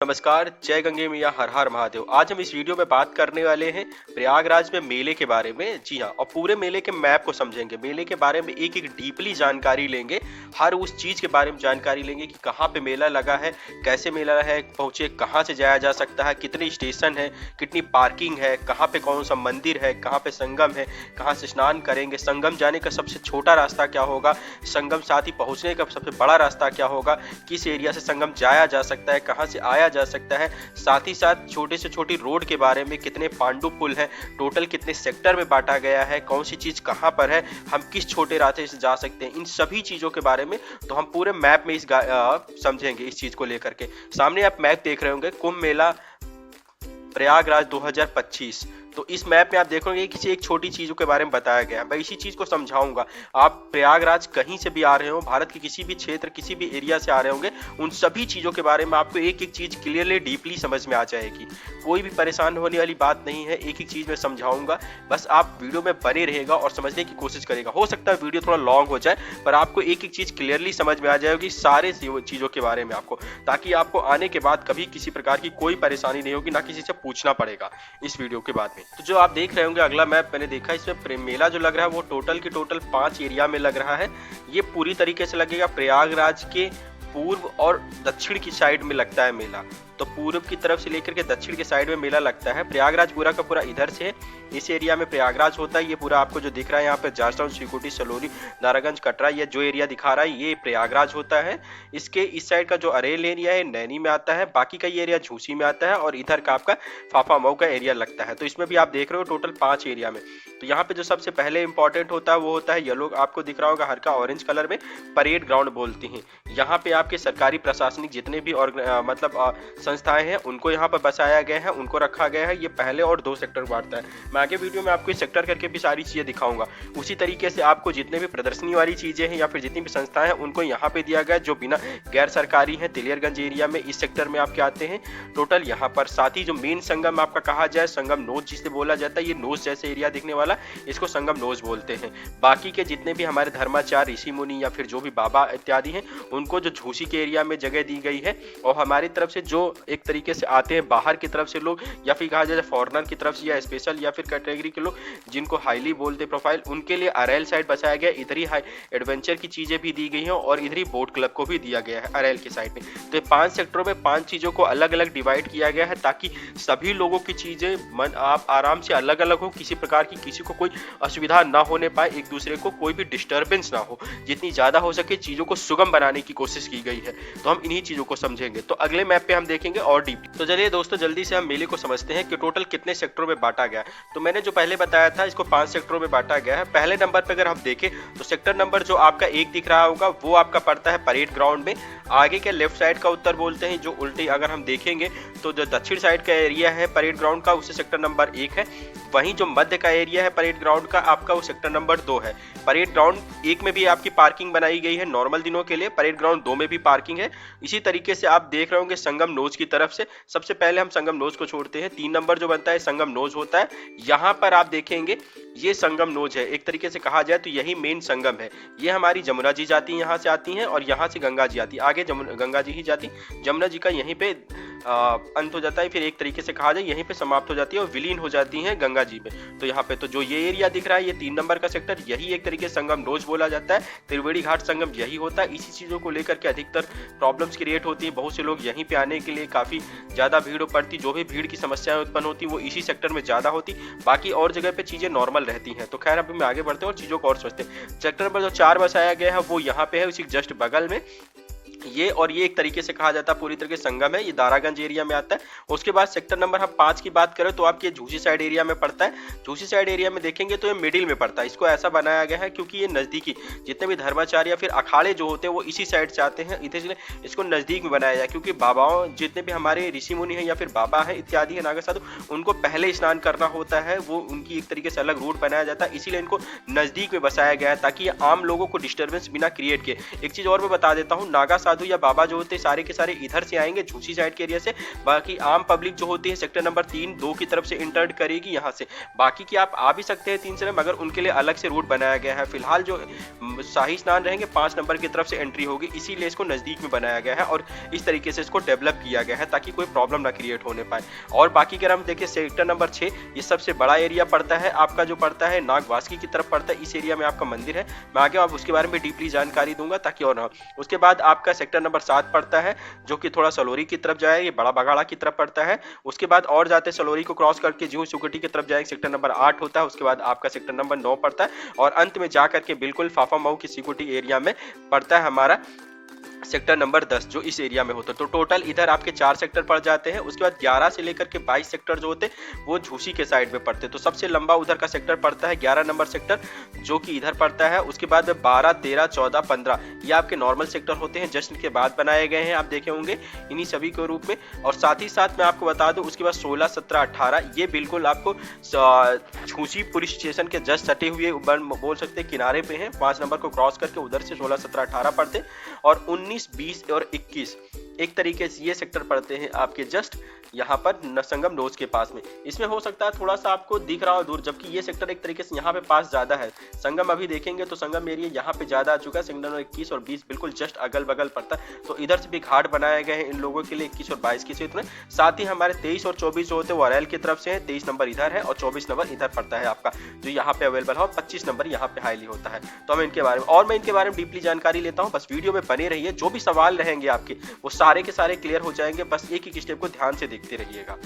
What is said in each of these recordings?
नमस्कार, जय गंगे मैया, हर हर महादेव। आज हम इस वीडियो में बात करने वाले हैं प्रयागराज में मेले के बारे में। जी हाँ, और पूरे मेले के मैप को समझेंगे। मेले के बारे में एक एक डीपली जानकारी लेंगे। हर उस चीज के बारे में जानकारी लेंगे कि कहाँ पे मेला लगा है, कैसे मेला है, पहुंचे कहाँ से जाया जा सकता है, कितने स्टेशन है, कितनी पार्किंग है, कहाँ पे कौन सा मंदिर है, कहाँ पे संगम है, कहाँ से स्नान करेंगे, संगम जाने का सबसे छोटा रास्ता क्या होगा, संगम साथ ही पहुंचने का सबसे बड़ा रास्ता क्या होगा, किस एरिया से संगम जाया जा सकता है, कहाँ से आया जा सकता है। साथ ही साथ छोटे से छोटी रोड के बारे में, कितने पांडु पुल है, टोटल कितने सेक्टर में बांटा गया है, कौन सी चीज कहां पर है, हम किस छोटे रास्ते से जा सकते हैं, इन सभी चीजों के बारे में तो हम पूरे मैप में समझेंगे इस चीज को लेकर के। सामने आप मैप देख रहे होंगे, कुंभ मेला प्रयागराज 2025। तो इस मैप में आप देखोगे किसी एक छोटी चीजों के बारे में बताया गया है। मैं इसी चीज को समझाऊंगा। आप प्रयागराज कहीं से भी आ रहे हो, भारत के किसी भी क्षेत्र, किसी भी एरिया से आ रहे होंगे, उन सभी चीजों के बारे में आपको एक एक चीज क्लियरली डीपली समझ में आ जाएगी। कोई भी परेशान होने वाली बात नहीं है, एक एक चीज में समझाऊंगा। बस आप वीडियो में बने रहेगा और समझने की कोशिश करेगा। हो सकता है वीडियो थोड़ा लॉन्ग हो जाए, पर आपको एक एक चीज क्लियरली समझ में आ जाएगी सारे चीजों के बारे में आपको, ताकि आपको आने के बाद कभी किसी प्रकार की कोई परेशानी नहीं होगी, ना किसी से पूछना पड़ेगा इस वीडियो के बाद में। तो जो आप देख रहे होंगे अगला मैप मैंने देखा, इसमें मेला जो लग रहा है वो टोटल के टोटल 5 एरिया में लग रहा है। ये पूरी तरीके से लगेगा प्रयागराज के पूर्व और दक्षिण की साइड में लगता है मेला। तो पूर्व की तरफ से लेकर के दक्षिण के साइड में मेला लगता है। प्रयागराज पूरा का पूरा इधर से है, इस एरिया में प्रयागराज होता है। ये पूरा आपको जो दिख रहा है यहाँ पे जासौन, श्रीकुटी, सलोरी, नारागंज, कटरा, ये जो एरिया दिखा रहा है ये प्रयागराज होता है। इसके इस साइड का जो अरेल एरिया है नैनी में आता है, बाकी का ये एरिया झूसी में आता है, और इधर का आपका फाफा मऊ का एरिया लगता है। तो इसमें भी आप देख रहे हो टोटल 5 एरिया में। तो यहाँ पे जो सबसे पहले इंपॉर्टेंट होता है वो होता है येलो, आपको दिख रहा होगा हल्का ऑरेंज कलर में, परेड ग्राउंड बोलते हैं। यहाँ पे आपके सरकारी प्रशासनिक जितने भी संस्थाएं हैं उनको यहाँ पर बसाया गया है, उनको रखा गया है। ये पहले और 2 सेक्टर बांटता है। मैं आगे वीडियो में आपको सेक्टर करके भी सारी चीजें दिखाऊंगा। उसी तरीके से आपको जितने भी प्रदर्शनी वाली चीजें हैं या फिर जितनी भी संस्थाएं हैं उनको यहाँ पे दिया गया, जो बिना गैर सरकारी है। तिलियरगंज एरिया में इस सेक्टर में आपके आते हैं टोटल यहाँ पर। साथ ही जो मेन संगम आपका कहा जाए, संगम नोज जिसे बोला जाता है, ये नोज जैसे एरिया दिखने वाला, इसको संगम नोज बोलते हैं। बाकी के जितने भी हमारे धर्माचार्य, ऋषि मुनि या फिर जो भी बाबा इत्यादि हैं, उनको जो झूसी के एरिया में जगह दी गई है। और हमारी तरफ से जो एक तरीके से आते हैं बाहर की तरफ से लोग, या फिर कहा जाए फॉरेनर की तरफ से, या स्पेशल या फिर कैटेगरी के लोग जिनको हाईली बोलते प्रोफाइल, उनके लिए अरेल साइड बसाया गया। इधर ही हाई एडवेंचर की चीजें भी दी गई हैं और इधर ही बोट क्लब को भी दिया गया है अरेल की साइड में। तो 5 सेक्टरों में 5 चीजों को अलग अलग डिवाइड किया गया है, ताकि सभी लोगों की चीजें मन आप आराम से अलग अलग हो, किसी प्रकार की किसी को कोई असुविधा ना होने पाए, एक दूसरे को कोई भी डिस्टर्बेंस ना हो। जितनी ज्यादा हो सके चीजों को सुगम बनाने की कोशिश की गई है। तो हम इन्हीं चीजों को समझेंगे। तो अगले मैप पे हम देखेंगे और डीप। तो चलिए दोस्तों जल्दी से हम मेले को समझते हैं कि टोटल कितने सेक्टरों में बांटा गया है। तो मैंने जो पहले बताया था, इसको 5 सेक्टरों में बांटा गया है। पहले नंबर पे अगर हम देखें तो सेक्टर नंबर जो आपका 1 दिख रहा होगा वो आपका पड़ता है परेड ग्राउंड में। आगे के लेफ्ट साइड का उत्तर बोलते हैं, जो उल्टे अगर हम देखेंगे तो जो दक्षिण साइड का एरिया है परेड ग्राउंड का, उसे सेक्टर नंबर 1 है। वहीं जो मध्य का एरिया है परेड ग्राउंड का आपका, वो सेक्टर नंबर 2 है। परेड ग्राउंड 1 में भी आपकी पार्किंग बनाई गई है नॉर्मल दिनों के लिए, परेड ग्राउंड 2 में भी पार्किंग है। इसी तरीके से आप देख रहे होंगे संगम नोज की तरफ से। सबसे पहले हम संगम नोज को छोड़ते हैं। 3 नंबर जो बनता है संगम नोज होता है। यहाँ पर आप देखेंगे ये संगम नोज है। एक तरीके से कहा जाए तो यही मेन संगम है। ये हमारी जमुना जी जाती है, यहाँ से आती हैं, और यहाँ से गंगा जी आती है। आगे गंगा जी ही जाती, जमुना जी का यहीं पे अंत हो जाता है। फिर एक तरीके से कहा जाए यहीं पे समाप्त हो जाती है और विलीन हो जाती है गंगा जी में। तो यहाँ पे तो जो ये एरिया दिख रहा है, ये 3 नंबर का सेक्टर, यही एक तरीके से संगम नोज बोला जाता है। त्रिवेणी घाट संगम यही होता है। इसी चीजों को लेकर के अधिकतर प्रॉब्लम्स क्रिएट होती है। बहुत से लोग यहीं पे आने के लिए काफी ज्यादा भीड़ पड़ती, जो भी भीड़ की समस्याएं उत्पन्न होती वो इसी सेक्टर में ज्यादा होती। बाकी और जगह पे चीजें नॉर्मल रहती हैं। तो खैर अभी हम आगे बढ़ते हैं और चीजों को और सोचते हैं। सेक्टर नंबर जो 4 बसाया गया है वो यहाँ पे है, उसी जस्ट बगल में ये। और ये एक तरीके से कहा जाता है पूरी तरीके से संगम है, ये दारागंज एरिया में आता है। उसके बाद सेक्टर नंबर हम 5 की बात करें तो आपके झूसी साइड एरिया में पड़ता है। झूसी साइड एरिया में देखेंगे तो ये मिडिल में पड़ता है। इसको ऐसा बनाया गया है क्योंकि ये नजदीकी जितने भी धर्माचार्य या फिर अखाड़े जो होते हैं वो इसी साइड से आते हैं, इसलिए इसको नजदीक में बनाया जाए। क्योंकि बाबाओं जितने भी हमारे ऋषि मुनि है या फिर बाबा है इत्यादि है, नागा साधु, उनको पहले स्नान करना होता है, वो उनकी एक तरीके से अलग रूट बनाया जाता है। इसीलिए इनको नजदीक में बसाया गया है, ताकि आम लोगों को डिस्टर्बेंस बिना क्रिएट किए। एक चीज और मैं बता देता हूँ, नागा साधु या बाबा जो होते हैं सारे के सारे इधर से आएंगे झूसी साइड के एरिया से। बाकी आम पब्लिक जो होती है सेक्टर नंबर 3-2 की तरफ से इंटर करेगी यहाँ से। बाकी की आप आ भी सकते हैं 3 से, मगर उनके लिए अलग से रूट बनाया गया है। फिलहाल जो शाही स्नान रहेंगे 5 नंबर की तरफ से एंट्री होगी, इसीलिए इसको नजदीक में बनाया गया है और इस तरीके से इसको डेवलप किया गया है ताकि कोई प्रॉब्लम ना क्रिएट होने पाए। और बाकी अगर हम देखें सेक्टर नंबर 6, ये सबसे बड़ा एरिया पड़ता है आपका, जो पड़ता है नागवासकी की तरफ पड़ता है। इस एरिया में आपका मंदिर है, मैं आगे आप उसके बारे में डीपली जानकारी दूंगा ताकि और ना। उसके बाद आपका सेक्टर नंबर 7 पड़ता है जो कि थोड़ा सलोरी की तरफ जाए, ये बड़ा बगाड़ा की तरफ पड़ता है। उसके बाद और जाते सलोरी को क्रॉस करके जो सुकटी की तरफ जाएंगे सेक्टर नंबर 8 होता है। उसके बाद आपका सेक्टर नंबर 9 पड़ता है और अंत में जाकर के बिल्कुल फाफा मऊ की सिकुटी एरिया में पड़ता है हमारा सेक्टर नंबर 10 जो इस एरिया में होता है। तो टोटल इधर आपके 4 सेक्टर पड़ जाते हैं। उसके बाद 11 से लेकर के 22 सेक्टर जो होते हैं वो झूसी के साइड में पड़ते हैं। तो सबसे लंबा उधर का सेक्टर पड़ता है 11 नंबर सेक्टर जो कि इधर पड़ता है। उसके बाद 12, 13, 14, 15 ये आपके नॉर्मल सेक्टर होते हैं, जस्ट इनके बाद बनाए गए हैं, आप देखे होंगे इन्हीं सभी के रूप में। और साथ ही साथ मैं आपको बता दूं उसके बाद 16, 17, 18 ये बिल्कुल आपको झूसी पुलिस स्टेशन के जस्ट सटे हुए बोल सकते हैं किनारे पे हैं। 5 नंबर को क्रॉस करके उधर से 16, 17, 18 पड़ते और 19, 20 और 21 एक तरीके से ये सेक्टर पड़ते हैं आपके जस्ट यहाँ पर संगम नोज के पास में। इसमें हो सकता है थोड़ा सा आपको दिख रहा हो दूर, जबकि ये सेक्टर एक तरीके से यहाँ पे पास ज्यादा है। संगम अभी देखेंगे तो संगम एरिया यहाँ पे ज्यादा आ चुका है। सेक्टर नंबर 21 और 20 बिल्कुल जस्ट अगल बगल पड़ता है। तो इधर से भी घाट बनाए गए हैं इन लोगों के लिए 21 और 22 के क्षेत्र में। साथ ही हमारे 23 और 24 जो होते हैं वो अरैल की तरफ से है। 23 नंबर इधर है और 24 नंबर इधर पड़ता है आपका जो यहाँ पे अवेलेबल है और 25 नंबर यहाँ पे हाईली होता है। तो मैं इनके बारे में और मैं इनके बारे में डीपली जानकारी लेता हूँ, बस वीडियो में बने रहिए। जो भी सवाल रहेंगे आपके वो सारे के सारे क्लियर हो जाएंगे, बस एक एक स्टेप को ध्यान से देखते रहिएगा।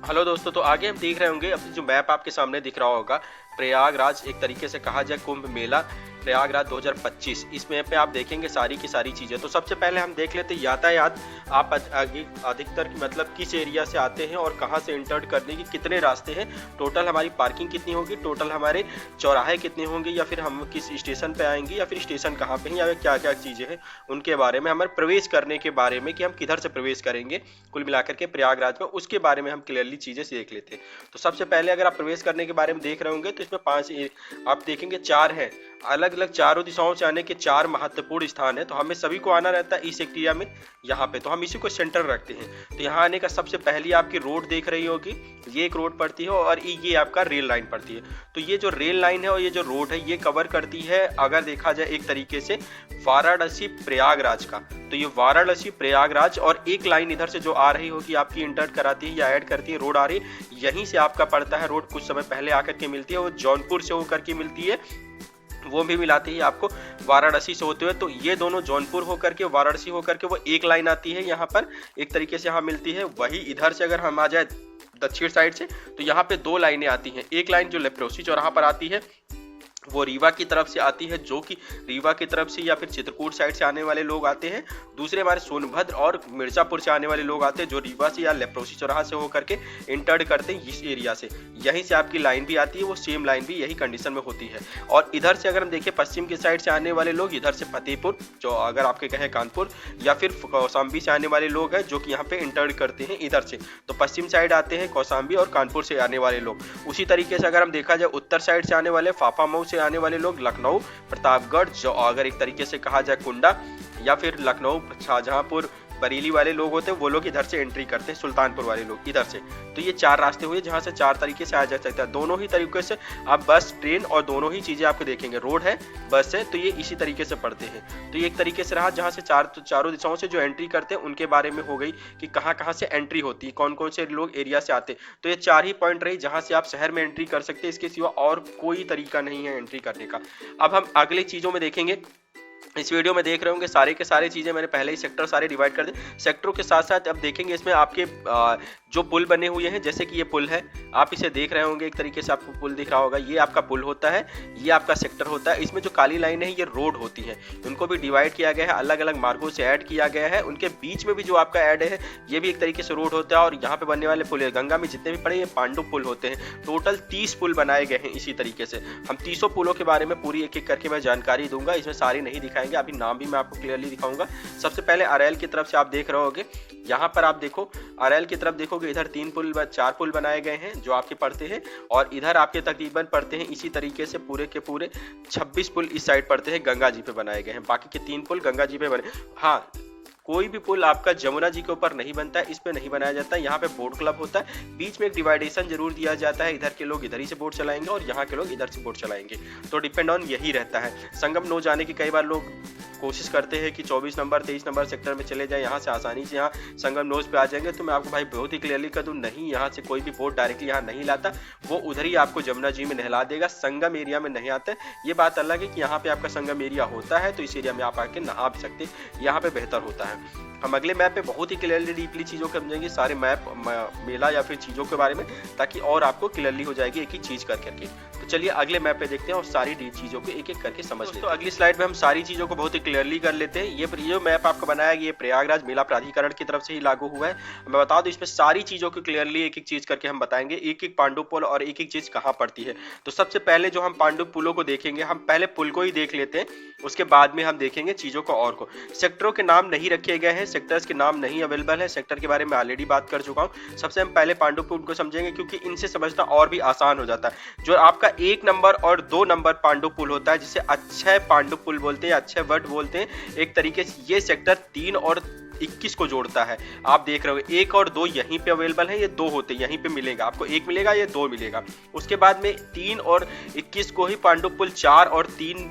हेलो दोस्तों, तो आगे हम देख रहे होंगे अपनी जो मैप आपके सामने दिख रहा होगा प्रयागराज, एक तरीके से कहा जाए कुंभ मेला प्रयागराज 2025। इस मैप पे आप देखेंगे सारी की सारी चीजें। तो सबसे पहले हम देख लेते हैं यातायात। आप अधिकतर मतलब किस एरिया से आते हैं और कहां से इंटर करने की कितने रास्ते हैं, टोटल हमारी पार्किंग कितनी होगी, टोटल हमारे चौराहे कितने होंगे, या फिर हम किस स्टेशन पे आएंगे, या फिर स्टेशन कहाँ पे हैं, या क्या क्या चीजें हैं उनके बारे में, हमारे प्रवेश करने के बारे में कि हम किधर से प्रवेश करेंगे कुल मिलाकर के प्रयागराज में, उसके बारे में हम क्लियरली चीजें देख लेते हैं। तो सबसे पहले अगर आप प्रवेश करने के बारे में देख रहे होंगे तो इसमें 5 आप देखेंगे 4 है, अलग अलग चारों दिशाओं से आने के 4 महत्वपूर्ण स्थान है। तो हमें सभी को आना रहता है इस एरिया में यहाँ पे, तो हम इसी को सेंटर रखते हैं। तो यहाँ आने का सबसे पहली आपकी रोड देख रही होगी, ये एक रोड पड़ती है और ये आपका रेल लाइन पड़ती है। तो ये जो रेल लाइन है और ये जो रोड है ये कवर करती है अगर देखा जाए एक तरीके से वाराणसी प्रयागराज का। तो ये वाराणसी प्रयागराज और एक लाइन इधर से जो आ रही होगी आपकी इंटर कराती है या ऐड करती है, रोड आ रही है, यहीं से आपका पड़ता है रोड, कुछ समय पहले आकर के मिलती है, वो जौनपुर से होकर के मिलती है, वो भी मिलाती है आपको वाराणसी से होते हुए। तो ये दोनों जौनपुर होकर के वाराणसी होकर के वो एक लाइन आती है यहाँ पर एक तरीके से यहाँ मिलती है। वही इधर से अगर हम आ जाए दक्षिण साइड से तो यहाँ पे 2 लाइनें आती हैं। एक लाइन जो लेप्रोसी चौराहा पर आती है वो रीवा की तरफ से आती है, जो कि रीवा की तरफ से या फिर चित्रकूट साइड से आने वाले लोग आते हैं। दूसरे हमारे सोनभद्र और मिर्जापुर से आने वाले लोग आते हैं जो रीवा से या लेप्रोसी चौराहा से होकर के इंटर करते हैं इस एरिया से। यहीं से आपकी लाइन भी आती है, वो सेम लाइन भी यही कंडीशन में होती है। और इधर से अगर हम देखें पश्चिम की साइड से आने वाले लोग, इधर से फतेहपुर जो अगर आपके कहें कानपुर, या फिर कौशाम्बी से आने वाले लोग हैं जो कि यहाँ पे इंटर करते हैं इधर से। तो पश्चिम साइड आते हैं कौशाम्बी और कानपुर से आने वाले लोग। उसी तरीके से अगर हम देखा जाए उत्तर साइड से आने वाले फाफा मऊ से आने वाले लोग, लखनऊ, प्रतापगढ़, जो अगर एक तरीके से कहा जाए कुंडा, या फिर लखनऊ, शाहजहांपुर, बरेली वाले लोग होते हैं वो लोग इधर से एंट्री करते हैं, सुल्तानपुर वाले लोग इधर से। तो ये 4 रास्ते हुए जहां से 4 तरीके से आ जा सकता है। दोनों ही तरीके से आप बस, ट्रेन और दोनों ही चीजें आपको देखेंगे, रोड है, बस है, तो ये इसी तरीके से पड़ते हैं। तो ये एक तरीके से रहा जहां से चारों दिशाओं से जो एंट्री करते हैं उनके बारे में हो गई कि कहां से एंट्री होती है, कौन कौन से लोग एरिया से आते हैं। तो ये 4 ही पॉइंट रही जहां से आप शहर में एंट्री कर सकते हैं, इसके सिवा और कोई तरीका नहीं है एंट्री करने का। अब हम अगली चीजों में देखेंगे। इस वीडियो में देख रहे होंगे सारे के सारे चीजें मैंने पहले ही सेक्टर सारे डिवाइड कर दी। सेक्टरों के साथ साथ अब देखेंगे इसमें आपके जो पुल बने हुए हैं, जैसे कि ये पुल है, आप इसे देख रहे होंगे, एक तरीके से आपको पुल दिख रहा होगा, ये आपका पुल होता है, ये आपका सेक्टर होता है। इसमें जो काली लाइन है ये रोड होती है, उनको भी डिवाइड किया गया है, अलग अलग मार्गों से ऐड किया गया है। उनके बीच में भी जो आपका ऐड है ये भी एक तरीके से रोड होता है। और यहाँ पे बनने वाले पुल है, गंगा में जितने भी पड़े ये पांडु पुल होते हैं। टोटल 30 पुल बनाए गए हैं इसी तरीके से। हम 30 पुलों के बारे में पूरी एक एक करके मैं जानकारी दूंगा, इसमें सारी नहीं दिखाएंगे, अभी नाम भी मैं आपको क्लियरली दिखाऊंगा। सबसे पहले अरैल की तरफ से आप देख रहे होगे, यहाँ पर आप देखो अरैल की तरफ देखोगे इधर 4 पुल बनाए गए हैं जो आपके पड़ते हैं, और इधर आपके तकरीबन पड़ते हैं इसी तरीके से पूरे के पूरे 26 पुल इस साइड पड़ते हैं, गंगा जी पे बनाए गए हैं। बाकी के 3 पुल गंगा जी पे बने। हाँ, कोई भी पुल आपका जमुना जी के ऊपर नहीं बनता है, इस पे नहीं बनाया जाता है। यहाँ पे बोट क्लब होता है, बीच में एक डिवाइडेशन जरूर दिया जाता है, इधर के लोग इधर ही से बोट चलाएंगे और यहाँ के लोग इधर से बोट चलाएंगे, तो डिपेंड ऑन यही रहता है। संगम नौ जाने की कई बार लोग कोशिश करते हैं कि 24 नंबर 23 नंबर सेक्टर में चले जाए, यहाँ से आसानी से यहाँ संगम नोज पे आ जाएंगे। तो मैं आपको भाई बहुत ही क्लियरली कर दूं, नहीं, यहाँ से कोई भी बोट डायरेक्टली यहाँ नहीं लाता, वो उधर ही आपको जमुना जी में नहला देगा, संगम एरिया में नहीं आता है। ये बात अलग है कि यहाँ पे आपका संगम एरिया होता है, तो इस एरिया में आप आके नहा भी सकते हैं, यहाँ पे बेहतर होता है। हम अगले मैप पे बहुत ही क्लियरली डीपली चीज़ों को समझेंगे, सारे मैप मेला या फिर चीज़ों के बारे में, ताकि और आपको क्लियरली हो जाएगी एक ही चीज़ कर करके। तो चलिए अगले मैप पे देखते हैं और सारी चीज़ों को एक एक करके समझ लेते हैं। तो अगली स्लाइड में हम सारी चीज़ों को बहुत ही क्लियरली कर लेते हैं। ये जो मैप आपको बनाया गया, ये प्रयागराज मेला प्राधिकरण की तरफ से ही लागू हुआ है। मैं बता दूं, इसमें सारी चीज़ों को क्लियरली एक एक चीज़ करके हम बताएंगे, एक एक पांडु पुल और एक एक चीज़ कहाँ पड़ती है। तो सबसे पहले जो हम पांडु पुलों को देखेंगे, हम पहले पुल को ही देख लेते हैं, उसके बाद में हम देखेंगे चीज़ों को और को। सेक्टरों के नाम नहीं रखे गए हैं, सेक्टर्स के नाम नहीं अवेलेबल है, सेक्टर के बारे में ऑलरेडी बात कर चुका हूं। सबसे हम पहले पांडु पुल को समझेंगे, क्योंकि इनसे समझना और भी आसान हो जाता है। जो आपका 1 नंबर और 2 नंबर पांडु पुल होता है, जिसे अक्षय पांडु पुल बोलते हैं, अक्षय वट बोलते हैं एक तरीके से, ये सेक्टर 3 और 21 को जोड़ता है। आप देख रहे हो 1 और 2 यहीं पे अवेलेबल है, ये 2 होते हैं, यहीं पे मिलेगा आपको, 1 मिलेगा, ये 2 मिलेगा। उसके बाद में 3 और 21 को ही पांडु पुल 4 और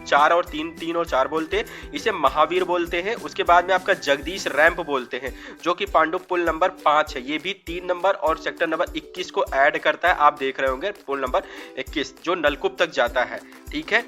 4 बोलते हैं, इसे महावीर बोलते हैं। उसके बाद में आपका जगदीश रैंप बोलते हैं, जो कि पांडु पुल नंबर 5 है, ये भी 3 नंबर और सेक्टर नंबर 21 को ऐड करता है। आप देख रहे होंगे पुल नंबर 21 जो नलकूप तक जाता है, ठीक है।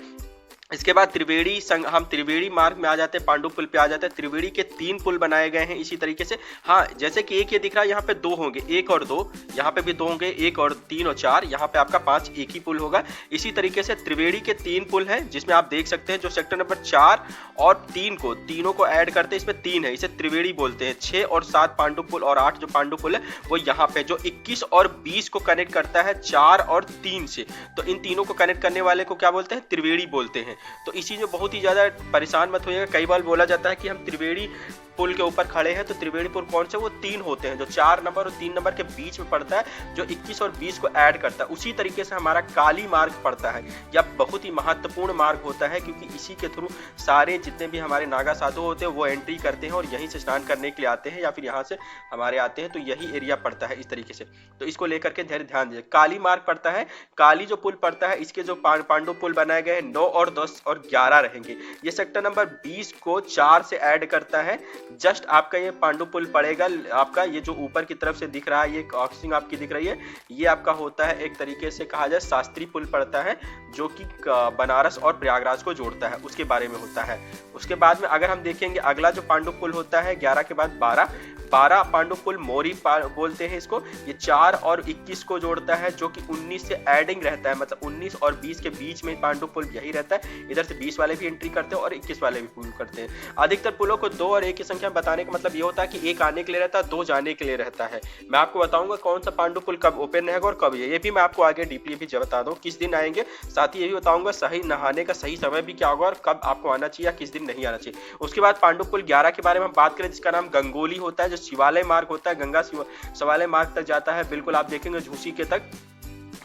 इसके बाद त्रिवेणी हम त्रिवेणी मार्ग में आ जाते हैं, पांडु पुल पे आ जाते हैं। त्रिवेणी के 3 पुल बनाए गए हैं इसी तरीके से। हाँ, जैसे कि एक ये दिख रहा है, यहाँ पे 2 होंगे, 1 और 2, यहाँ पे भी 2 होंगे, 1 और 3 और 4, यहाँ पे आपका 5 एक ही पुल होगा। इसी तरीके से त्रिवेणी के 3 पुल हैं, जिसमें आप देख सकते हैं जो सेक्टर नंबर 4 और 3 को, तीनों को ऐड करते हैं, इसमें 3 है, इसे त्रिवेणी बोलते हैं। 6 और 7 पांडु पुल और 8 जो पांडु पुल है वो यहाँ पे, जो 21 और 20 को कनेक्ट करता है 4 और 3 से, तो इन तीनों को कनेक्ट करने वाले को क्या बोलते हैं, त्रिवेणी बोलते हैं। तो इसी जो बहुत ही ज्यादा परेशान मत होइएगा, कई बार बोला जाता है कि हम त्रिवेणी पुल के ऊपर खड़े हैं, तो त्रिवेणी पुल कौन से, वो 3 होते हैं, जो 4 नंबर और 3 नंबर के बीच में पड़ता है, जो 21 और 20 को ऐड करता है। उसी तरीके से हमारा काली मार्ग पड़ता है, यह बहुत ही महत्वपूर्ण मार्ग होता है, क्योंकि इसी के थ्रू सारे जितने भी हमारे नागा साधु होते हैं वो एंट्री करते हैं और यहीं से स्नान करने के लिए आते हैं, या फिर यहाँ से हमारे आते हैं, तो यही एरिया पड़ता है इस तरीके से। तो इसको लेकर के ध्यान दीजिए। काली मार्ग पड़ता है, काली जो पुल पड़ता है, इसके जो पांडु पुल बनाए गए हैं 9 और 10 और 11 रहेंगे। ये सेक्टर नंबर 20 को 4 से ऐड करता है। जस्ट आपका ये पांडु पुल पड़ेगा, आपका ये जो ऊपर की तरफ से दिख रहा है, ये क्रॉसिंग आपकी दिख रही है, ये आपका होता है एक तरीके से कहा जाए शास्त्री पुल पड़ता है, जो कि बनारस और प्रयागराज को जोड़ता है, उसके बारे में होता है। उसके बाद में अगर हम देखेंगे अगला जो पांडु पुल होता है 11 के बाद 12 पांडु पुल मोरी बोलते हैं इसको, ये 4 और 21 को जोड़ता है, जो कि 19 से एडिंग रहता है, मतलब 19 और 20 के बीच में पांडु पुल यही रहता है। इधर से 20 वाले भी एंट्री करते हैं और 21 वाले भी पुल करते हैं। अधिकतर पुलों को 2 और 1 की संख्या बताने का मतलब ये होता है कि 1 आने के लिए रहता है, 2 जाने के लिए रहता है। मैं आपको बताऊंगा कौन सा पांडु पुल कब ओपन रहेगा और कब, ये भी मैं आपको आगे डीपली भी बता दूं किस दिन आएंगे। साथ ही ये भी बताऊंगा सही नहाने का सही समय भी क्या होगा और कब आपको आना चाहिए या किस दिन नहीं आना चाहिए। उसके बाद पांडु पुल 11 के बारे में हम बात करें, जिसका नाम गंगोली होता है, जो शिवालय मार्ग होता है, गंगा शिवालय मार्ग तक जाता है, बिल्कुल आप देखेंगे झूसी के तक।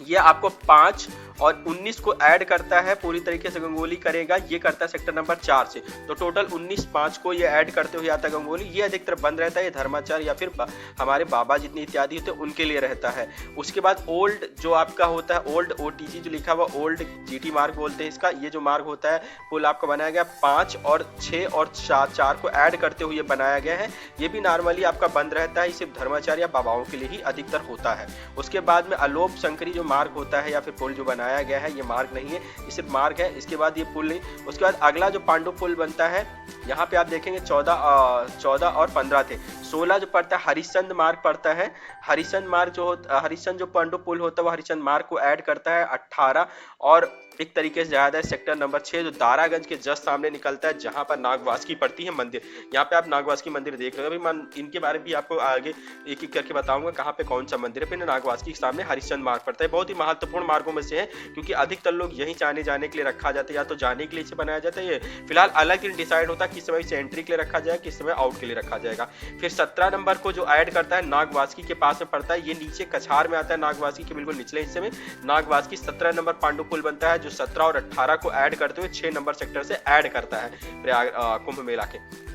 ये आपको 5 और 19 को ऐड करता है, पूरी तरीके से गंगोली करेगा, ये करता है सेक्टर नंबर 4 से, तो टोटल 19 5 को ये ऐड करते हुए आता है गंगोली। ये अधिकतर बंद रहता है, ये धर्माचार्य या फिर हमारे बाबा जितने इत्यादि होते हैं उनके लिए रहता है। उसके बाद ओल्ड जो आपका होता है, ओल्ड OTG जो लिखा हुआ ओल्ड GT मार्ग बोलते हैं इसका, ये जो मार्ग होता है पुल आपका बनाया गया 5 और 6 और 4 को ऐड करते हुए बनाया गया है। ये भी नॉर्मली आपका बंद रहता है, सिर्फ धर्माचार्य या बाबाओं के लिए ही अधिकतर होता है। उसके बाद में अलोप शंकरी जो मार्ग होता है या फिर पुल जो बनाया गया है, ये मार्ग नहीं है, ये सिर्फ मार्ग है, इसके बाद ये पुल नहीं। उसके बाद अगला जो पांडु पुल बनता है, यहाँ पे आप देखेंगे 14 और 15 थे, 16 जो पड़ता है हरिश्चंद्र मार्ग पड़ता है। हरिश्चंद्र मार्ग जो हरिश्चंद्र जो पांडु पुल होता है वो हरिश्चंद्र मार्ग को ऐड करता है 18 और एक तरीके से ज्यादा है सेक्टर नंबर 6 जो दारागंज के जस्ट सामने निकलता है, जहां पर नागवासुकी पड़ती है मंदिर। यहाँ पे आप नागवासुकी मंदिर देख रहे हो, अभी मैं इनके बारे में भी आपको आगे एक एक करके बताऊंगा कहाँ पे कौन सा मंदिर है। फिर नागवासुकी के सामने हरिश्चंद्र मार्ग पड़ता है, बहुत ही महत्वपूर्ण मार्गों में से है, क्योंकि अधिकतर लोग यहीं आने जाने के लिए रखा जाता है, या तो जाने के लिए इसे बनाया जाता है। ये फिलहाल अलग दिन डिसाइड होता है किस समय इसे एंट्री के लिए रखा जाए, किस समय आउट के लिए रखा जाएगा। फिर 17 नंबर को जो ऐड करता है नागवासुकी के पास में पड़ता है, ये नीचे कछार में आता है, नागवासुकी के बिल्कुल निचले हिस्से में नागवासुकी 17 नंबर पांडु पुल बनता है, जो 17 और 18 को ऐड करते हुए 6 नंबर सेक्टर से ऐड करता है प्रयाग कुंभ मेला के।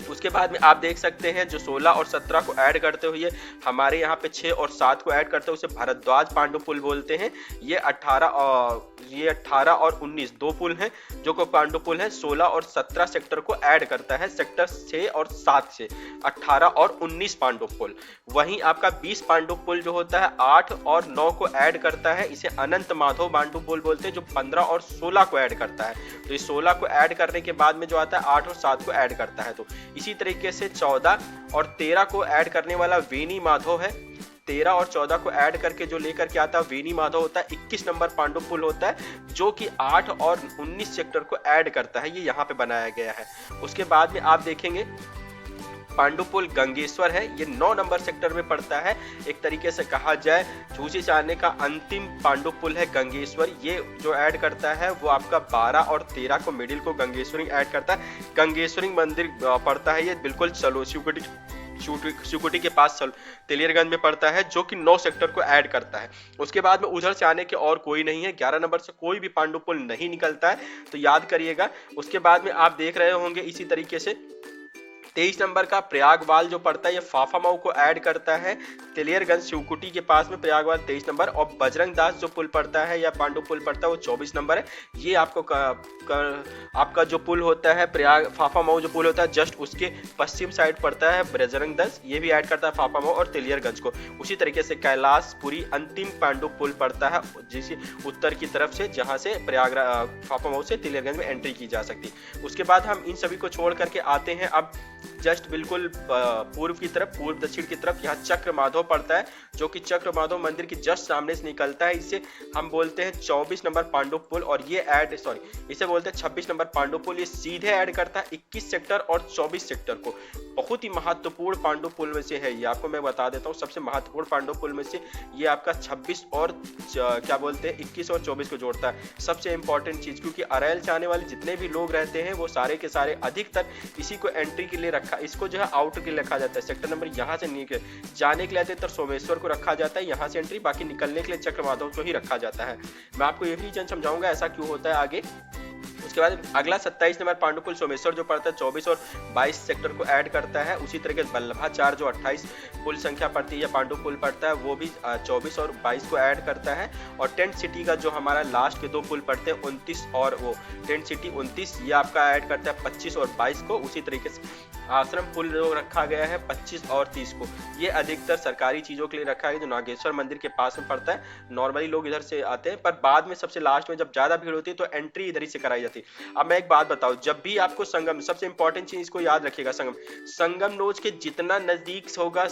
उसके बाद में आप देख सकते हैं जो 16 और 17 को ऐड करते हुए हमारे यहाँ पे 6 और 7 को ऐड करते हुए उसे भारद्वाज पांडु पुल बोलते हैं। ये 18 और 19 दो पुल हैं जो को पांडु पुल है। 16 और 17 सेक्टर को ऐड करता है, सेक्टर 6 और 7 से 18 और 19 पांडु पुल। वहीं आपका 20 पांडु पुल जो होता है 8 और 9 को ऐड करता है, इसे अनंत माधव पांडु पुल बोलते हैं, जो 15 और 16 को ऐड करता है। तो इस 16 को ऐड करने के बाद में जो आता है 8 और 7 को ऐड करता है। तो इसी तरीके से 14 और 13 को ऐड करने वाला वेनी माधव है। 13 और 14 को ऐड करके जो लेकर के आता है वेनी माधव होता है। 21 नंबर पांडु पुल होता है जो कि 8 और 19 सेक्टर को ऐड करता है, ये यहाँ पे बनाया गया है। उसके बाद में आप देखेंगे पांडु पुल गंगेश्वर है, ये 9 नंबर सेक्टर में पड़ता है। एक तरीके से कहा जाए झूसी चारने का अंतिम पांडु पुल है गंगेश्वर। ये जो ऐड करता है वो आपका 12 और 13 को मिडिल को गंगेश्वरी ऐड करता है। गंगेश्वरी मंदिर पड़ता है ये बिल्कुल चलो शिवकुटी के पास तेलियरगंज में पड़ता है, जो कि 9 सेक्टर को ऐड करता है। उसके बाद में उधर से आने के और कोई नहीं है, 11 नंबर से कोई भी पांडु पुल नहीं निकलता है, तो याद करिएगा। उसके बाद में आप देख रहे होंगे इसी तरीके से 23 नंबर का प्रयागवाल जो पड़ता है ये फाफामऊ को ऐड करता है, तेलियरगंज शिवकुटी के पास में प्रयागवाल 23 नंबर। और बजरंग दास जो पुल पड़ता है या पांडु पुल पड़ता है वो 24 नंबर है। ये आपको आपका जो पुल होता है प्रयाग फाफामऊ जो पुल होता है जस्ट उसके पश्चिम साइड पड़ता है बजरंग दास, ये भी ऐड करता है फाफामऊ और तेलियरगंज को। उसी तरीके से कैलाशपुरी अंतिम पांडु पुल पड़ता है जिसे उत्तर की तरफ से, जहां से प्रयागराज फाफामऊ से तेलियरगंज में एंट्री की जा सकती। उसके बाद हम इन सभी को छोड़ करके आते हैं अब जस्ट बिल्कुल पूर्व की तरफ, पूर्व दक्षिण की तरफ। यहाँ चक्र माधव पड़ता है जो कि चक्र माधव मंदिर के जस्ट सामने से निकलता है। इसे हम बोलते हैं 24 नंबर पांडु पुल, और ये इसे बोलते हैं 26 नंबर पांडु पुल। ये सीधे ऐड करता है 21 सेक्टर और 24 सेक्टर को। बहुत ही महत्वपूर्ण पांडु पुल में से है ये, आपको मैं बता देता हूँ। सबसे महत्वपूर्ण पांडु पुल में से ये आपका 26 और 21 और 24 को जोड़ता है। सबसे इंपॉर्टेंट चीज, क्योंकि अरैल से आने वाले जितने भी लोग रहते हैं वो सारे के सारे अधिकतर इसी को एंट्री के लिए रखा, इसको जो है आउटर के लिए रखा जाता है। सेक्टर नंबर यहाँ से निकल जाने के लिए अधिकतर सोमेश्वर को रखा जाता है, यहाँ से एंट्री, बाकी निकलने के लिए चक्र माधव को ही रखा जाता है। मैं आपको ये भी रीजन समझाऊंगा ऐसा क्यों होता है आगे। उसके बाद अगला 27 नंबर पांडु पुल सोमेश्वर जो पड़ता है 24 और 22 सेक्टर को ऐड करता है। उसी तरीके से बल्लभाचार जो 28 पुल संख्या पड़ती है पांडु पुल पड़ता है, वो भी 24 और 22 को ऐड करता है। और टेंट सिटी का जो हमारा लास्ट के 2 पुल पड़ते हैं 29 और वो टेंट सिटी 29, ये आपका ऐड करता है 25 और 22 को। उसी तरीके से आश्रम पुल जो रखा गया है 25 और 30 को, ये अधिकतर सरकारी चीजों के लिए रखा है जो नागेश्वर मंदिर के पास में पड़ता है। नॉर्मली लोग इधर से आते हैं, पर बाद में सबसे लास्ट में जब ज्यादा भीड़ होती है तो एंट्री इधर ही से कराई जाती है। अब मैं एक बात बताऊं, जब भी आपको संगम, सबसे इंपॉर्टेंट चीज इसको याद रखिएगा, संगम नोज के जितना नजदीक होगा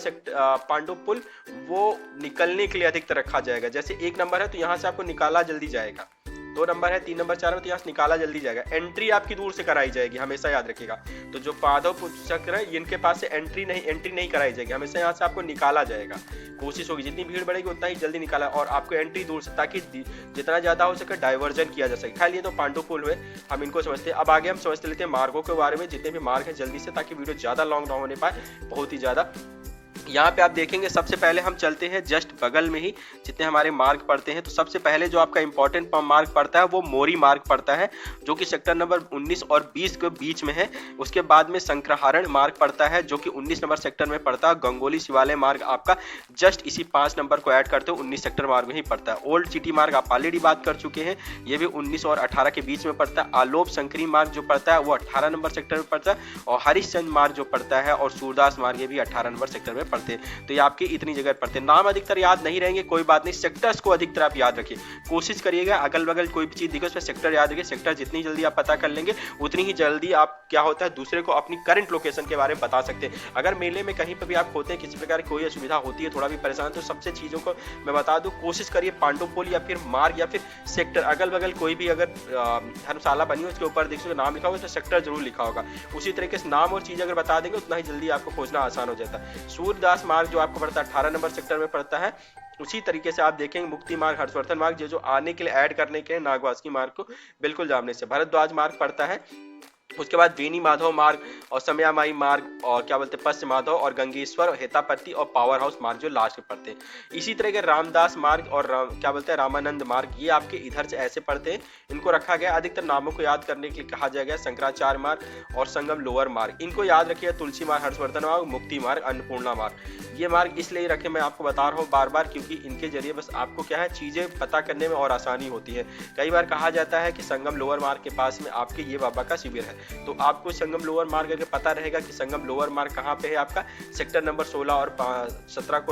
पांडु पुल वो निकलने के लिए अधिकतर रखा जाएगा। जैसे 1 नंबर है तो यहाँ से आपको निकाला जल्दी जाएगा, 2 नंबर है, 3 नंबर 4 में तो यहाँ से निकाला जल्दी जाएगा। एंट्री आपकी दूर से कराई जाएगी, हमेशा याद रखिएगा। तो जो पांडव चक्र है इनके पास से एंट्री नहीं कराई जाएगी, हमेशा यहाँ से आपको निकाला जाएगा। कोशिश होगी जितनी भीड़ बढ़ेगी उतना ही जल्दी निकाला, और आपको एंट्री दूर से, ताकि जितना ज्यादा हो सके डाइवर्जन किया जा सके। खाली ये तो पांडु पुल हुए, हम इनको समझते हैं। अब आगे हम समझते लेते हैं मार्गों के बारे में, जितने भी मार्ग है जल्दी से, ताकि वीडियो ज्यादा लॉन्ग ना होने पाए, बहुत ही ज्यादा। यहाँ पे आप देखेंगे सबसे पहले हम चलते हैं जस्ट बगल में ही जितने हमारे मार्ग पड़ते हैं। तो सबसे पहले जो आपका इंपॉर्टेंट मार्ग पड़ता है वो मोरी मार्ग पड़ता है, जो कि सेक्टर नंबर 19 और 20 के बीच में है। उसके बाद में शंकरहारण मार्ग पड़ता है जो कि 19 नंबर सेक्टर में पड़ता है। गंगोली शिवालय मार्ग आपका जस्ट इसी 5 नंबर को ऐड करते हो 19 सेक्टर मार्ग में ही पड़ता है। ओल्ड सिटी मार्ग आप ऑलरेडी बात कर चुके हैं, ये भी 19 और 18 के बीच में पड़ता है। आलोप शंकरी मार्ग जो पड़ता है वो 18 नंबर सेक्टर में पड़ता है। और हरिश्चंद्र मार्ग जो पड़ता है और सूरदास मार्ग ये भी 18 नंबर सेक्टर में पड़ते हैं। तो ये आपकी इतनी जगह पड़ते हैं। नाम अधिकतर याद नहीं रहेंगे, कोई बात नहीं, सेक्टर्स को अधिकतर आप याद रखिए, कोशिश करिएगा। अगल बगल कोई भी चीज दिखे उसमें सेक्टर याद रखिए। सेक्टर जितनी जल्दी आप पता कर लेंगे उतनी ही जल्दी आप क्या होता है दूसरे को अपनी करंट लोकेशन के बारे में बता सकते हैं। अगर मेले में कहीं पर भी आप होते हैं, किसी प्रकार की कोई असुविधा होती है, थोड़ा भी परेशान, तो सबसे चीजों को मैं बता दूं, कोशिश करिए पांडु पुल या फिर मार्ग या फिर सेक्टर, अगल बगल कोई भी अगर धर्मशाला बनी हो उसके ऊपर देखिए नाम लिखा होगा, उसमें सेक्टर जरूर लिखा होगा। उसी तरीके से नाम और चीज अगर बता देंगे उतना ही जल्दी आपको खोजना आसान हो जाता है। सूर्य तुलसीदास मार्ग जो आपको पड़ता है 18 नंबर सेक्टर में पड़ता है। उसी तरीके से आप देखेंगे मुक्ति मार्ग, हर्षवर्धन मार्ग, जो आने के लिए ऐड करने के लिए नागवासुकी मार्ग को बिल्कुल जानने से भरद्वाज मार्ग पड़ता है। उसके बाद वेणी माधव मार्ग और समयामाई मार्ग और क्या बोलते हैं पश्चिम माधव और गंगेश्वर और हेतापति और पावर हाउस मार्ग जो लास्ट में पड़ते हैं। इसी तरह के रामदास मार्ग और क्या बोलते हैं रामानंद मार्ग, ये आपके इधर से ऐसे पड़ते हैं। इनको रखा गया अधिकतर नामों को याद करने के लिए कहा जाएगा शंकराचार्य मार्ग और संगम लोअर मार्ग। इनको याद रखिएगा, तुलसी मार्ग, हर्षवर्धन मार्ग, मुक्ति मार्ग, अन्नपूर्णा मार्ग। ये मार्ग इसलिए रखे मैं आपको बता रहा हूँ बार बार, क्योंकि इनके जरिए बस आपको क्या है चीजें पता करने में और आसानी होती है। कई बार कहा जाता है कि संगम लोअर मार्ग के पास में आपके ये बाबा का शिविर है, तो आपको संगम लोअर मार्ग अगर पता रहेगा कि संगम लोअर मार्ग कहाँ पे है, आपका सेक्टर नंबर 16 और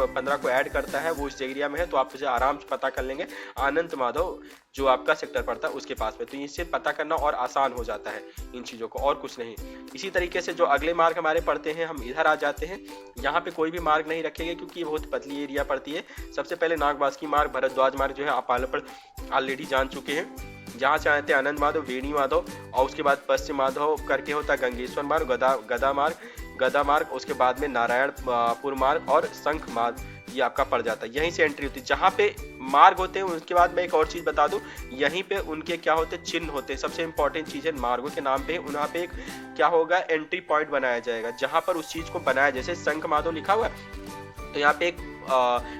15 को ऐड करता है, वो इस एरिया में है, तो आप उसे आराम से पता कर लेंगे। आनंद माधव जो आपका सेक्टर पड़ता है उसके पास में, तो इससे पता करना और आसान हो जाता है इन चीजों को, और कुछ नहीं। इसी तरीके से जो अगले मार्ग हमारे पड़ते हैं, हम इधर आ जाते हैं। यहाँ पे कोई भी मार्ग नहीं रखेंगे क्योंकि ये बहुत पतली एरिया पड़ती है। सबसे पहले नागवासुकी मार्ग, भरद्वाज मार्ग जो है आप ऑलरेडी जान चुके हैं। जहाँ से आते हैं आनंद माधव, वेणी माधव और उसके बाद पश्चिम माधव करके होता है गंगेश्वर मार्ग, गदा मार्ग, उसके बाद में नारायणपुर मार्ग और शंख मार्ग, ये आपका पड़ जाता है। यहीं से एंट्री होती है। जहाँ पे मार्ग होते हैं उसके बाद मैं एक और चीज बता दूं, यहीं पे उनके क्या होते हैं चिन्ह होते हैं। सबसे इंपॉर्टेंट चीज है मार्गों के नाम पे वहाँ पे एक क्या होगा एंट्री पॉइंट बनाया जाएगा, जहाँ पर उस चीज को बनाया, जैसे शंख माधव लिखा हुआ है तो यहाँ पे एक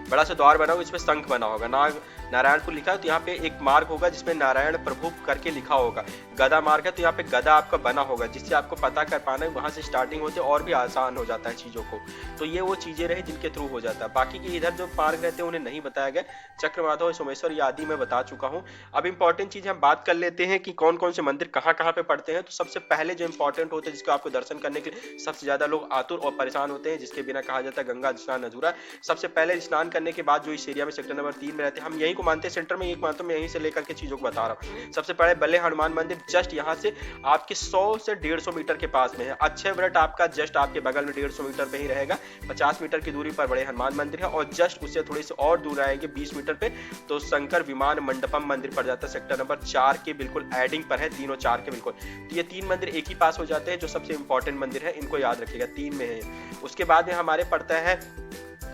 बड़ा सा द्वार बना होगा इसमें शंख बना होगा। नारायणपुर लिखा है तो यहाँ पे एक मार्ग होगा जिसमें नारायण प्रभु करके लिखा होगा। गदा मार्ग है तो यहाँ पे गदा आपका बना होगा, जिससे आपको पता कर पाना है, वहां से स्टार्टिंग होती है और भी आसान हो जाता है चीजों को। तो ये वो चीजें रही जिनके थ्रू हो जाता है। बाकी के इधर जो मार्ग रहते हैं उन्हें नहीं बताया गया। चक्र माधव, सोमेश्वर ये आदि मैं बता चुका हूँ। अब इंपॉर्टेंट चीज हम बात कर लेते हैं कि कौन कौन से मंदिर कहाँ कहाँ पे पड़ते हैं। तो सबसे पहले जो इंपॉर्टेंट होते हैं जिसको आपको दर्शन करने के लिए सबसे ज्यादा लोग आतुर और परेशान होते हैं, जिसके बिना कहा जाता है गंगा स्नान अधूरा। सबसे पहले स्नान करने के बाद जो इस एरिया में सेक्टर नंबर 3 में रहते हैं, हम यही को मानते हैं सेंटर में, मानता हूं मैं यहीं से लेकर के चीजों को बता रहा हूं। सबसे पहले बल्ले हनुमान मंदिर जस्ट यहां से आपके 100 से 150 मीटर के पास में है। अच्छे व्रत आपका जस्ट आपके बगल में 150 मीटर पे ही रहेगा। 50 मीटर की दूरी पर बड़े हनुमान मंदिर है और जस्ट उससे थोड़ी सी और दूर आएंगे 20 मीटर पे तो शंकर विमान मंडपम मंदिर पड़ जाता है। सेक्टर नंबर 4 के बिल्कुल एडिंग पर है, 3 और 4 के बिल्कुल। तो ये 3 मंदिर एक ही पास हो जाते हैं जो सबसे इंपॉर्टेंट मंदिर है, इनको याद रखिएगा 3 में है। उसके बाद में हमारे पड़ता है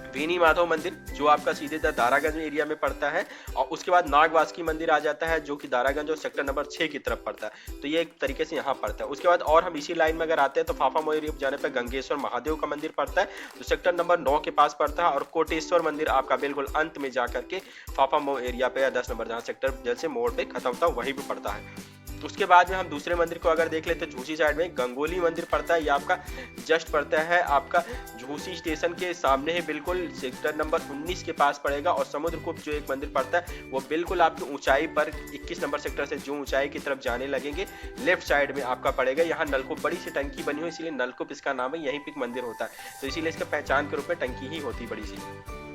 वेणी माधव मंदिर जो आपका सीधे दारागंज एरिया में पड़ता है, और उसके बाद नागवासुकी मंदिर आ जाता है जो कि दारागंज और सेक्टर नंबर 6 की तरफ पड़ता है। तो ये एक तरीके से यहाँ पड़ता है। उसके बाद और हम इसी लाइन में अगर आते हैं तो फाफा एरिया जाने पर गंगेश्वर महादेव का मंदिर पड़ता है जो सेक्टर नंबर 9 के पास पड़ता है, और कोटेश्वर मंदिर आपका बिल्कुल अंत में जाकर के फाफा एरिया पे या 10 नंबर जहाँ सेक्टर जैसे मोड़ पे खत्म होता है वहीं पे पड़ता है। उसके बाद में हम दूसरे मंदिर को अगर देख लेते हैं झूसी साइड में गंगोली मंदिर पड़ता है। ये आपका जस्ट पड़ता है आपका झूसी स्टेशन के सामने है, बिल्कुल सेक्टर नंबर 19 के पास पड़ेगा। और समुद्रकूप जो एक मंदिर पड़ता है वो बिल्कुल आपकी ऊंचाई पर 21 नंबर सेक्टर से जो ऊंचाई की तरफ जाने लगेंगे लेफ्ट साइड में आपका पड़ेगा। यहाँ नलकूप बड़ी सी टंकी बनी हुई इसीलिए नलकूप इसका नाम है, यहीं पे एक मंदिर होता है तो इसीलिए इसका पहचान के रूप में टंकी ही होती बड़ी सी।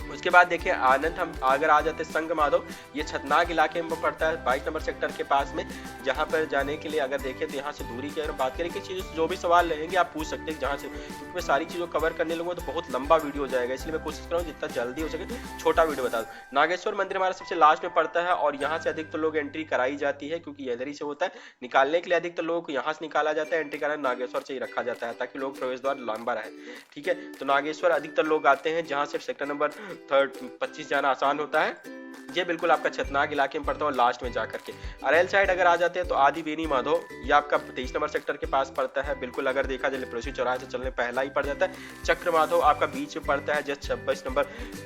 उसके बाद देखिए आनंद हम अगर आ जाते हैं संग माधव, ये छतनाग इलाके में पड़ता है 22 नंबर सेक्टर के पास में। जहाँ पर जाने के लिए अगर देखें तो यहाँ से दूरी की अगर बात करें कि चीज़ जो भी सवाल रहेंगे आप पूछ सकते हैं जहाँ से, क्योंकि मैं सारी चीज़ों कवर करने लगूंगा तो बहुत लंबा वीडियो हो जाएगा, इसलिए मैं कोशिश कर रहा हूँ जितना जल्दी हो सके छोटा वीडियो बता दूँ। नागेश्वर मंदिर हमारा सबसे लास्ट में पड़ता है और यहाँ से अधिकतर लोग एंट्री कराई जाती है क्योंकि इधर ही से होता है। निकालने के लिए अधिकतर लोगों को यहाँ से निकाला जाता है, एंट्री कराना नागेश्वर से ही रखा जाता है ताकि लोग प्रवेश द्वार लंबा रहे। ठीक है, तो नागेश्वर अधिकतर लोग आते हैं जहाँ से सेक्टर नंबर 25 जाना आसान होता है। ये बिल्कुल आपका छतनाग इलाके में पड़ता है और लास्ट में जाकर के अरेल साइड अगर आ जाते हैं तो आदि वेणी माधव ये आपका 23 नंबर सेक्टर के पास पड़ता है। बिल्कुल अगर देखा जाए पड़ोसी चौराहे से चलने पहला ही पड़ जाता है। चक्र माधव आपका बीच में पड़ता है, जस्ट 26 नंबर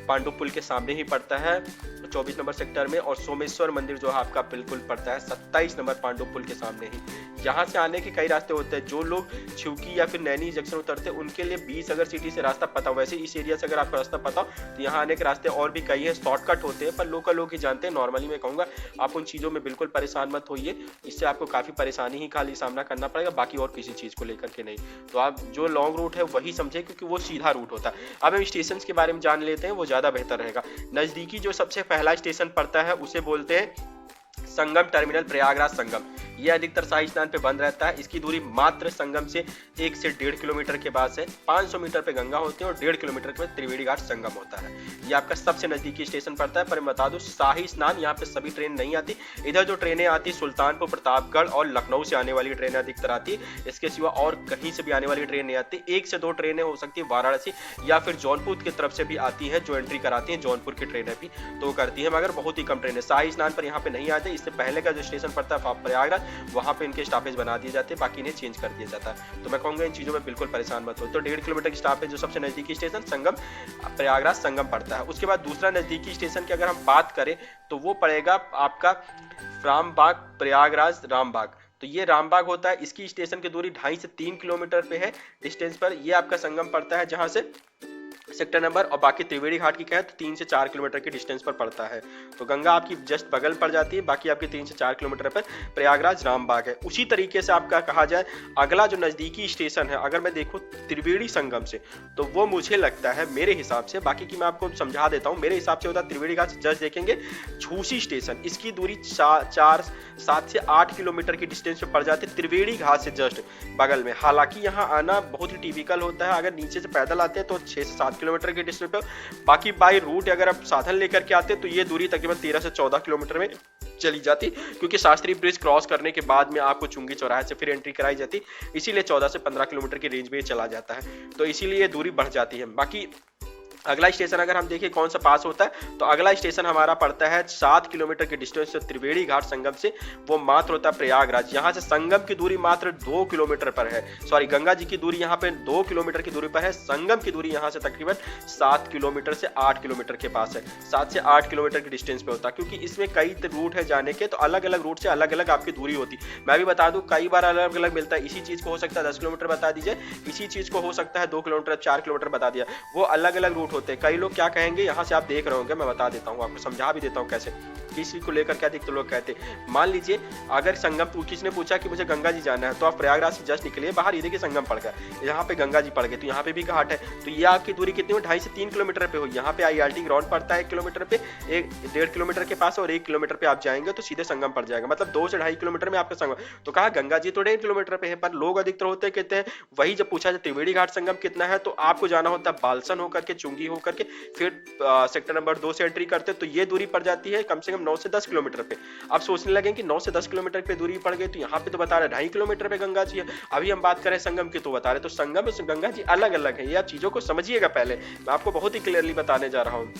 पांडु पुल के सामने ही पड़ता है 24 नंबर सेक्टर में। और सोमेश्वर मंदिर जो आपका बिल्कुल पड़ता है 27 नंबर पांडु पुल के सामने ही। यहाँ से आने के कई रास्ते होते हैं, जो लोग छिवकी या फिर नैनी जंक्शन उतरते हैं उनके लिए 20 अगर सिटी से रास्ता पता हो, वैसे इस एरिया से अगर आपको रास्ता पता हो तो यहाँ आने के रास्ते और भी कई है, शॉर्टकट होते हैं पर लोकल लोग ही जानते हैं। नॉर्मली मैं कहूँगा आप उन चीज़ों में बिल्कुल परेशान मत होइए, इससे आपको काफ़ी परेशानी ही खाली सामना करना पड़ेगा, बाकी और किसी चीज़ को लेकर के नहीं। तो आप जो लॉन्ग रूट है वही समझे क्योंकि वो सीधा रूट होता है। अब हम स्टेशन के बारे में जान लेते हैं, वो ज़्यादा बेहतर रहेगा। नज़दीकी जो सबसे पहला स्टेशन पड़ता है उसे बोलते हैं संगम टर्मिनल, प्रयागराज संगम। ये अधिकतर शाही स्नान पे बंद रहता है। इसकी दूरी मात्र संगम से 1 से 1.5 किलोमीटर के बाद है। 500 मीटर पे गंगा होती है और 1.5 किलोमीटर पे त्रिवेणी घाट संगम होता है। ये आपका सबसे नजदीकी स्टेशन पड़ता है। पर मैं बता दूं, शाही स्नान यहाँ पे सभी ट्रेन नहीं आती। इधर जो ट्रेनें आती सुल्तानपुर, प्रतापगढ़ और लखनऊ से आने वाली ट्रेनें अधिकतर आती है। इसके सिवा और कहीं से भी आने वाली ट्रेन नहीं आती। 1 से 2 ट्रेनें हो सकती है वाराणसी या फिर जौनपुर की तरफ से भी आती है, जो एंट्री कराती है जौनपुर की ट्रेनें भी तो करती है, मगर बहुत ही कम ट्रेनें। शाही स्नान पर यहाँ पे नहीं आते। इससे पहले का जो स्टेशन पड़ता है प्रयागराज, वहां पे इनके स्टॉपेज बना दिए जाते हैं, बाकी इन्हें चेंज कर दिया जाता है। तो मैं कहूंगा इन चीजों में बिल्कुल परेशान मत हो। तो 1.5 किलोमीटर की स्टॉपेज जो सबसे नजदीकी स्टेशन संगम प्रयागराज संगम पड़ता है। उसके बाद दूसरा नजदीकी स्टेशन की अगर हम बात करें तो वो पड़ेगा आपका रामबाग, प्रयागराज रामबाग। तो ये रामबाग होता है। इसकी स्टेशन की दूरी 2.5 से 3 किलोमीटर पे है डिस्टेंस पर। ये आपका संगम पड़ता है जहां से सेक्टर नंबर, और बाकी त्रिवेणी घाट की कहे तो 3 से 4 किलोमीटर की डिस्टेंस पर पड़ता है। तो गंगा आपकी जस्ट बगल पड़ जाती है, बाकी आपकी 3 से 4 किलोमीटर पर प्रयागराज रामबाग है। उसी तरीके से आपका कहा जाए अगला जो नजदीकी स्टेशन है, अगर मैं देखूं त्रिवेणी संगम से, तो वो मुझे लगता है मेरे हिसाब से, बाकी की मैं आपको समझा देता हूं, मेरे हिसाब से होता है त्रिवेणी घाट से जस्ट देखेंगे झूसी स्टेशन। इसकी दूरी 7 से 8 किलोमीटर की डिस्टेंस पे पड़ जाती है त्रिवेणी घाट से जस्ट बगल में। हालांकि यहाँ आना बहुत ही टिपिकल होता है। अगर नीचे से पैदल आते हैं तो 6 से 7 किलोमीटर की डिस्टेंस पे, बाकी बाई रूट अगर आप साधन लेकर के आते हैं तो ये दूरी तकरीबन 13 से 14 किलोमीटर में चली जाती, क्योंकि शास्त्री ब्रिज क्रॉस करने के बाद में आपको चुंगी चौराहे से फिर एंट्री कराई जाती, इसीलिए 14 से 15 किलोमीटर की रेंज में चला जाता है। तो इसीलिए ये दूरी बढ़ जाती है। बाकी अगला स्टेशन अगर हम देखें कौन सा पास होता है, तो अगला स्टेशन हमारा पड़ता है 7 किलोमीटर की डिस्टेंस से त्रिवेणी घाट संगम से, वो मात्र होता है प्रयागराज। यहाँ से संगम की दूरी मात्र 2 किलोमीटर पर है। सॉरी, गंगा जी की दूरी यहाँ पे 2 किलोमीटर की दूरी पर है। संगम की दूरी यहाँ से तकरीबन 7 किलोमीटर से 8 किलोमीटर के पास है। 7 से 8 किलोमीटर की डिस्टेंस पे होता है, क्योंकि इसमें कई रूट है जाने के, तो अलग अलग रूट से अलग अलग आपकी दूरी होती। मैं भी बता दूं, कई बार अलग अलग मिलता है। इसी चीज को हो सकता है 10 किलोमीटर बता दीजिए, इसी चीज को हो सकता है 2 किलोमीटर 4 किलोमीटर बता दिया। वो अलग अलग रूट होते हैं। कई लोग क्या कहेंगे, यहाँ से आप देख रहे होंगे, मैं बता देता हूँ आपको, समझा भी देता हूँ कैसे, किसी को लेकर क्या दिखते लोग कहते। मान लीजिए अगर संगम, किसी ने पूछा कि मुझे गंगा जी जाना है, तो आप प्रयागराज से जस्ट निकलिए बाहर, ये देखिए संगम पड़ गया, यहाँ पे गंगा जी पड़ गए, तो यहाँ पे भी घाट है। तो ये आपकी दूरी कितनी हो, 2.5 से 3 किलोमीटर पे हो। यहाँ पे IRT ग्राउंड पड़ता है 1 किलोमीटर पे, 1.5 किलोमीटर के पास, और 1 किलोमीटर पे आप जाएंगे तो सीधे संगम पड़ जाएगा। मतलब 2 से 2.5 किलोमीटर में आपका संगम। तो कहा गंगा जी तो 1.5 किलोमीटर पे है, पर लोग अधिकतर होते हैं कहते हैं, वही जब पूछा जाए त्रिवेणी घाट संगम कितना है, तो आपको जाना होता है बालसन होकर के, चुंगी होकर के, फिर सेक्टर नंबर 2 से एंट्री करते, तो ये दूरी पड़ जाती है कम से कम 9 से 10 किलोमीटर पे। आप सोचने लगे कि 9 से 10 किलोमीटर पे दूरी पड़ गई, तो यहाँ पे तो बता रहे 2.5 किलोमीटर पे गंगा जी है। अभी हम बात करें संगम की, तो बता रहे तो संगम और गंगा जी अलग अलग है। ये आप चीजों को समझिएगा, पहले मैं आपको बहुत ही क्लियरली बताने जा रहा हूँ।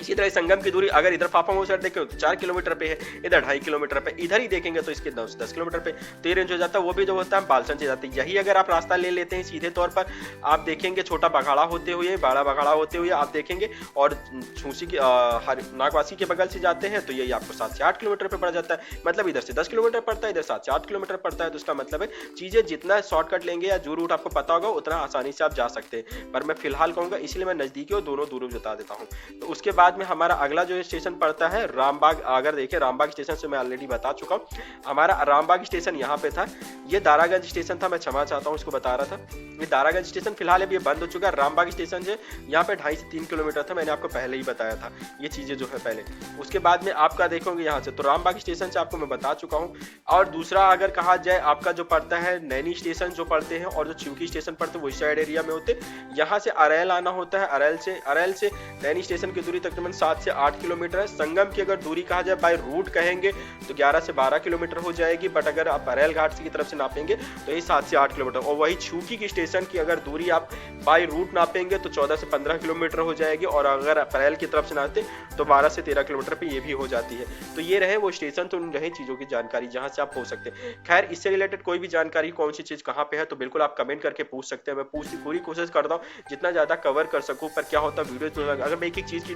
इसी तरह संगम की दूरी अगर इधर फाफांगो साइड देखें तो 4 किलोमीटर पे है, इधर 2.5 किलोमीटर पे, इधर ही देखेंगे तो इसके 10 किलोमीटर पे तो ये रेंज हो जाता है। वो भी जो होता है बालसन से जाते हैं। यही अगर आप रास्ता ले लेते हैं सीधे तौर पर, आप देखेंगे छोटा बघाड़ा होते हुए, बड़ा बघाड़ा होते हुए आप देखेंगे, और झूसी की नागवासी के बगल से जाते हैं, तो यही आपको 7 से 8 किलोमीटर पे पड़ जाता है। मतलब इधर से 10 किलोमीटर पड़ता है, इधर 7 से 8 किलोमीटर पड़ता है। तो इसका मतलब है चीजें जितना शॉर्टकट लेंगे या जो रूट आपको पता होगा उतना आसानी से आप जा सकते हैं। पर मैं फिलहाल कहूंगा, इसलिए मैं नजदीकी और दोनों दूर बता देता हूँ। तो उसके बाद में हमारा अगला जो स्टेशन पड़ता है रामबाग। अगर देखें रामबाग स्टेशन से मैं ऑलरेडी बता चुका हूं, हमारा रामबाग स्टेशन यहाँ पे था। ये दारागंज स्टेशन था, मैं क्षमा चाहता हूँ, इसको बता रहा था। ये दारागंज स्टेशन फिलहाल अभी बंद हो चुका है। रामबाग स्टेशन से यहाँ पे 2.5 से 3 किलोमीटर था, मैंने आपको पहले ही बताया था ये चीजें जो है पहले। उसके बाद में आपका देखोगे यहाँ से, तो रामबाग स्टेशन से आपको मैं बता चुका हूँ। और दूसरा अगर कहा जाए आपका जो पड़ता है नैनी स्टेशन जो पड़ते हैं, और जो चिमकी स्टेशन पड़ते हैं, वही साइड एरिया में होते। यहाँ से अरैल आना होता है, अरैल से नैनी स्टेशन की दूरी तकरीबन 7 से 8 किलोमीटर है। संगम की अगर दूरी कहा जाए बाय रूट कहेंगे तो 11 से 12 किलोमीटर हो जाएगी, बट अगर आप अरैल घाट की तरफ से नापेंगे तो ये 7 से 8 किलोमीटर। और वही छूकी की स्टेशन की अगर दूरी आप बाय रूट नापेंगे तो 14 से 15 किलोमीटर हो जाएगी, और अगर अरैल की तरफ से नापते तो 12 से 13 किलोमीटर पे ये भी हो जाती है। तो ये रहे वो स्टेशन, तो उन रहे चीजों की जानकारी जहां से आप हो सकते हैं। खैर, इससे रिलेटेड कोई भी जानकारी कौन सी चीज कहां पे है, तो बिल्कुल आप कमेंट करके पूछ सकते हैं। मैं पूरी कोशिश करता हूँ जितना ज्यादा कवर कर सकूं। पर क्या होता है वीडियो अगर मैं एक चीज की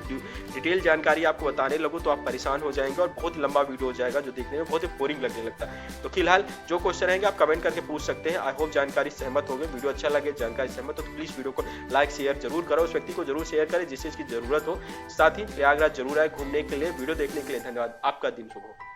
डिटेल जानकारी आपको बताने लगूं तो आप परेशान हो जाएंगे, और बहुत लंबा वीडियो हो जाएगा जो देखने में बहुत ही बोरिंग लगने लगता है। तो फिलहाल जो क्वेश्चन रहेंगे आप कमेंट करके पूछ सकते हैं। आई होप जानकारी सहमत होंगे, वीडियो अच्छा लगे, जानकारी सहमत हो तो प्लीज वीडियो को लाइक शेयर जरूर करो, उस व्यक्ति को जरूर शेयर करें जिस चीज की जरूरत हो। साथ ही प्रयागराज जरूर आए घूमने के लिए। वीडियो देखने के लिए धन्यवाद। आपका दिन शुभ हो।